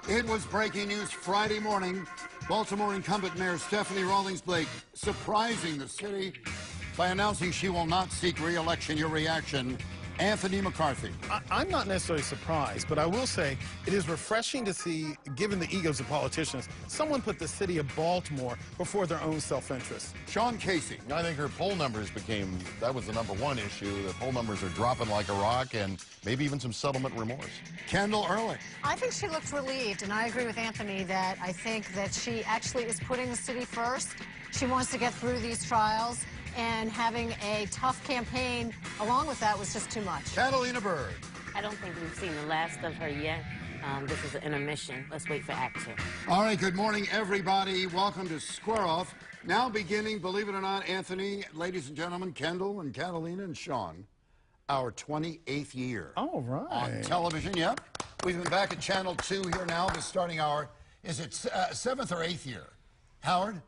It was breaking news Friday morning. Baltimore incumbent Mayor Stephanie Rawlings-Blake surprising the city by announcing she will not seek re-election. Your reaction, Anthony McCarthy. I'm not necessarily surprised, but I will say it is refreshing to see, given the egos of politicians, someone put the city of Baltimore before their own self-interest. Sean Casey. I think her poll numbers that was the #1 issue. The poll numbers are dropping like a rock, and maybe even some settlement remorse. Kendall Ehrlich. I think she looked relieved, and I agree with Anthony that I think that she actually is putting the city first. She wants to get through these trials, and having a tough campaign along with that was just too much. Catalina Bird. I don't think we've seen the last of her yet. This is an intermission. Let's wait for Act 2. All right, good morning, everybody. Welcome to Square Off. Now beginning, believe it or not, Anthony, ladies and gentlemen, Kendall and Catalina and Sean, our 28th year. All right. On television, yep. We've been back at Channel 2 here now, this starting our, is it 7th or 8th year? Howard,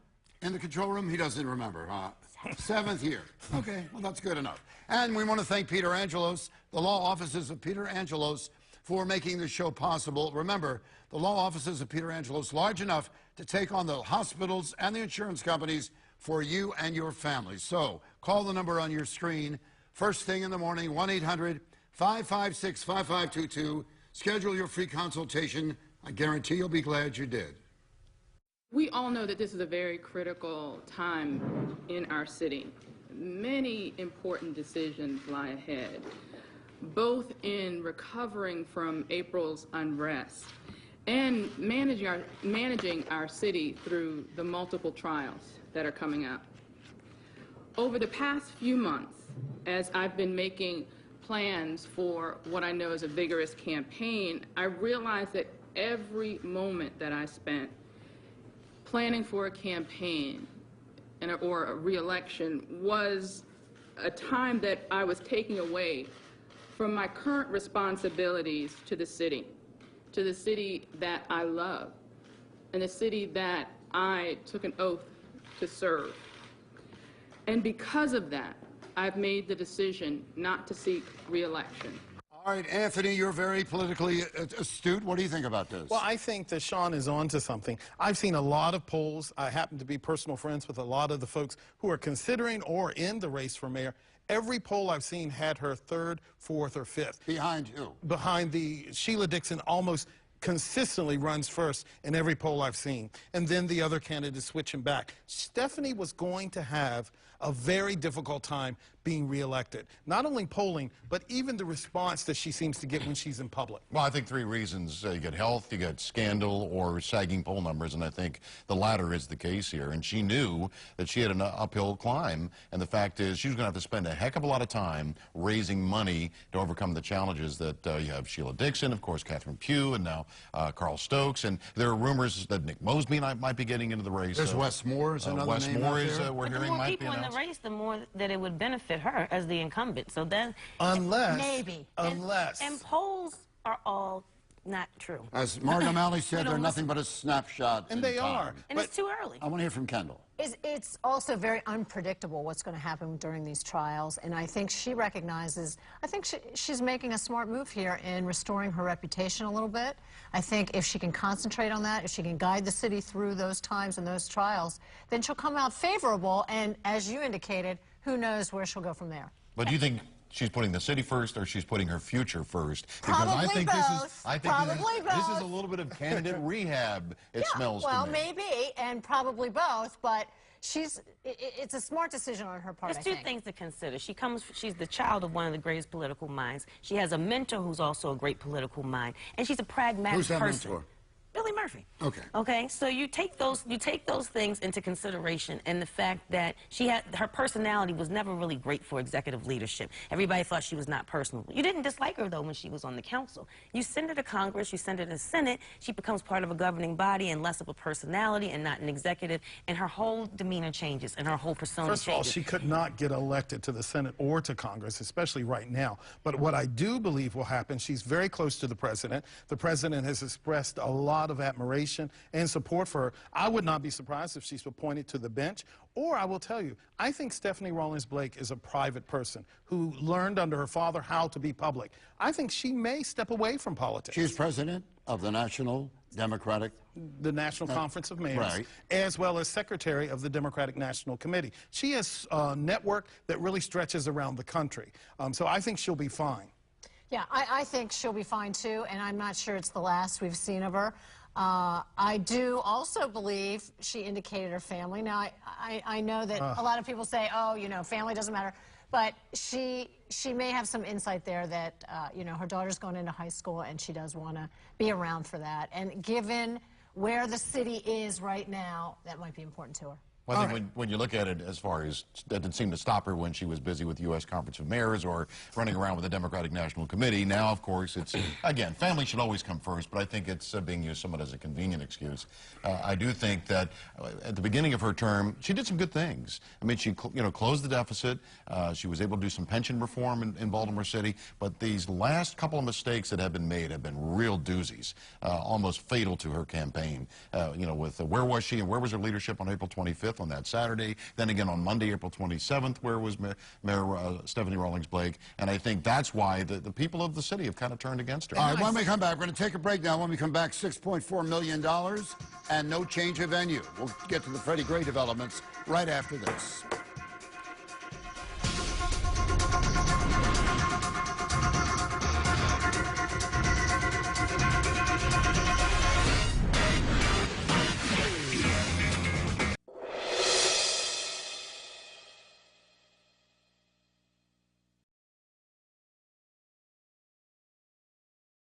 in the control room? He doesn't remember, huh? 7th year. Okay, well, that's good enough. And we want to thank Peter Angelos, the law offices of Peter Angelos, for making this show possible. Remember, the law offices of Peter Angelos, large enough to take on the hospitals and the insurance companies for you and your family. So call the number on your screen first thing in the morning, 1-800-556-5522. Schedule your free consultation. I guarantee you'll be glad you did. We all know that this is a very critical time in our city. Many important decisions lie ahead, both in recovering from April's unrest and managing our city through the multiple trials that are coming up. Over the past few months, as I've been making plans for what I know is a vigorous campaign, I realized that every moment that I spent planning for a campaign or a re-election was a time that I was taking away from my current responsibilities to the city that I love, and the city that I took an oath to serve. And because of that, I've made the decision not to seek re-election. All right, Anthony, you're very politically astute. What do you think about this? Well, I think that Sean is on to something. I've seen a lot of polls. I happen to be personal friends with a lot of the folks who are considering or in the race for mayor. Every poll I've seen had her 3rd, 4th, or 5th. Behind who? Behind Sheila Dixon almost consistently runs first in every poll I've seen. And then the other candidates switching back. Stephanie was going to have a very difficult time being reelected. Not only polling, but even the response that she seems to get when she's in public. Well, I think 3 reasons. You get health, you get scandal, or sagging poll numbers, and I think the latter is the case here. And she knew that she had an uphill climb, and the fact is she was going to have to spend a heck of a lot of time raising money to overcome the challenges that you have Sheila Dixon, of course, Catherine Pugh, and now Carl Stokes. And there are rumors that Nick Mosby might be getting into the race. There's Wes Moore is another Wes name Moore out is, there. we're But the hearing, more might be people in announced. the race, the more that it would benefit her as the incumbent. So then, Maybe. Unless. And polls are all not true. As Martin O'Malley said, they're nothing but a snapshot. And they are. And it's too early. I want to hear from Kendall. It's also very unpredictable what's going to happen during these trials, and I think she recognizes, she's making a smart move here in restoring her reputation a little bit. I think if she can concentrate on that, if she can guide the city through those times and those trials, then she'll come out favorable, and as you indicated, who knows where she'll go from there. But do you think she's putting the city first, or she's putting her future first? Because I think both. this is a little bit of candidate rehab, it smells to me. Well, maybe, and probably both, but it's a smart decision on her part, There's two things to consider. She's the child of one of the greatest political minds. She has a mentor who's also a great political mind, and she's a pragmatic person. Who's that mentor? Billy Murphy. Okay. Okay. So you take those things into consideration, and the fact that her personality was never really great for executive leadership. Everybody thought she was not personable. You didn't dislike her though when she was on the council. You send her to Congress, you send her to the Senate, she becomes part of a governing body and less of a personality and not an executive, and her whole demeanor changes and her whole persona changes. First of all, she could not get elected to the Senate or to Congress, especially right now. But what I do believe will happen, she's very close to the president. The president has expressed a lot of admiration and support for her. I would not be surprised if she's appointed to the bench. Or I will tell you, I think Stephanie Rawlings-Blake is a private person who learned under her father how to be public. I think she may step away from politics. She's president? of the National Democratic. The National Conference of Mayors, right. as well as secretary of the Democratic National Committee. She has a network that really stretches around the country. So I think she'll be fine. Yeah, I think she'll be fine too, and I'm not sure it's the last we've seen of her. I do also believe she indicated her family. Now, I know that a lot of people say, oh, you know, family doesn't matter. But she may have some insight there that, you know, her daughter's going into high school and she does want to be around for that. And given where the city is right now, that might be important to her. Well, I think when you look at it as far as that didn't seem to stop her when she was busy with the U.S. Conference of Mayors or running around with the Democratic National Committee. Now, of course, it's, again, family should always come first, but I think it's being used somewhat as a convenient excuse. I do think that at the beginning of her term, she did some good things. I mean, she closed the deficit. She was able to do some pension reform in Baltimore City, but these last couple of mistakes that have been made have been real doozies, almost fatal to her campaign. With where was she and where was her leadership on April 25th? On that Saturday, then again on Monday, April 27th, where was Mayor Stephanie Rawlings-Blake, and I think that's why the people of the city have kind of turned against her. All right, when we come back, we're going to take a break now. When we come back, $6.4 million and no change of venue. We'll get to the Freddie Gray developments right after this.